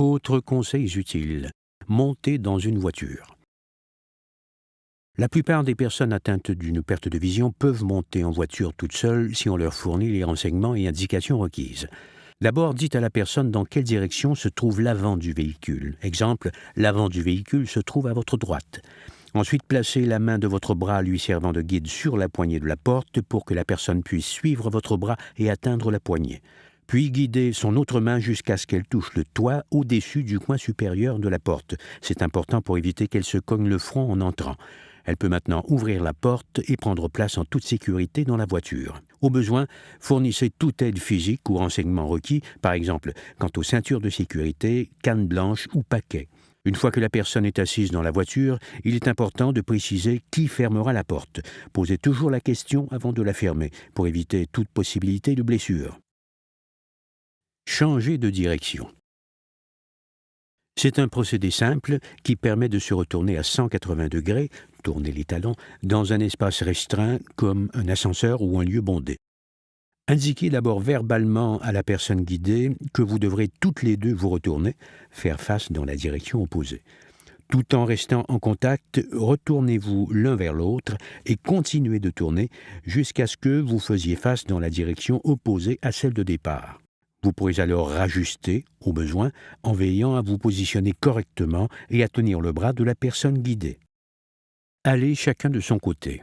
Autres conseils utiles. Montez dans une voiture. La plupart des personnes atteintes d'une perte de vision peuvent monter en voiture toutes seules si on leur fournit les renseignements et indications requises. D'abord, dites à la personne dans quelle direction se trouve l'avant du véhicule. Exemple, l'avant du véhicule se trouve à votre droite. Ensuite, placez la main de votre bras lui servant de guide sur la poignée de la porte pour que la personne puisse suivre votre bras et atteindre la poignée. Puis guidez son autre main jusqu'à ce qu'elle touche le toit au-dessus du coin supérieur de la porte. C'est important pour éviter qu'elle se cogne le front en entrant. Elle peut maintenant ouvrir la porte et prendre place en toute sécurité dans la voiture. Au besoin, fournissez toute aide physique ou renseignement requis, par exemple quant aux ceintures de sécurité, canne blanche ou paquet. Une fois que la personne est assise dans la voiture, il est important de préciser qui fermera la porte. Posez toujours la question avant de la fermer, pour éviter toute possibilité de blessure. Changer de direction. C'est un procédé simple qui permet de se retourner à 180 degrés, tourner les talons, dans un espace restreint comme un ascenseur ou un lieu bondé. Indiquez d'abord verbalement à la personne guidée que vous devrez toutes les deux vous retourner, faire face dans la direction opposée. Tout en restant en contact, retournez-vous l'un vers l'autre et continuez de tourner jusqu'à ce que vous fassiez face dans la direction opposée à celle de départ. Vous pourrez alors rajuster, au besoin, en veillant à vous positionner correctement et à tenir le bras de la personne guidée. Allez chacun de son côté.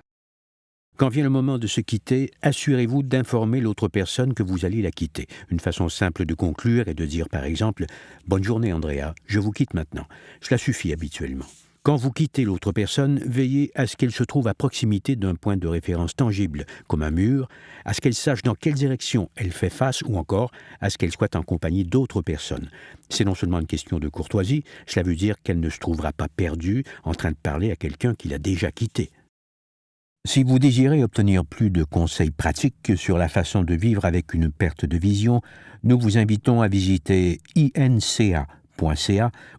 Quand vient le moment de se quitter, assurez-vous d'informer l'autre personne que vous allez la quitter. Une façon simple de conclure est de dire par exemple « Bonne journée Andrea, je vous quitte maintenant ». Cela suffit habituellement. Quand vous quittez l'autre personne, veillez à ce qu'elle se trouve à proximité d'un point de référence tangible, comme un mur, à ce qu'elle sache dans quelle direction elle fait face ou encore à ce qu'elle soit en compagnie d'autres personnes. C'est non seulement une question de courtoisie, cela veut dire qu'elle ne se trouvera pas perdue en train de parler à quelqu'un qui l'a déjà quitté. Si vous désirez obtenir plus de conseils pratiques sur la façon de vivre avec une perte de vision, nous vous invitons à visiter inca.ca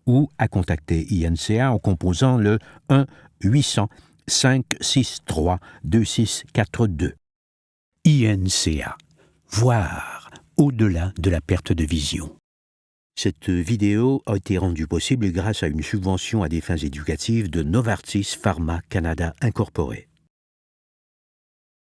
ou à contacter INCA en composant le 1-800-563-2642. INCA. Voir au-delà de la perte de vision. Cette vidéo a été rendue possible grâce à une subvention à des fins éducatives de Novartis Pharma Canada Incorporé.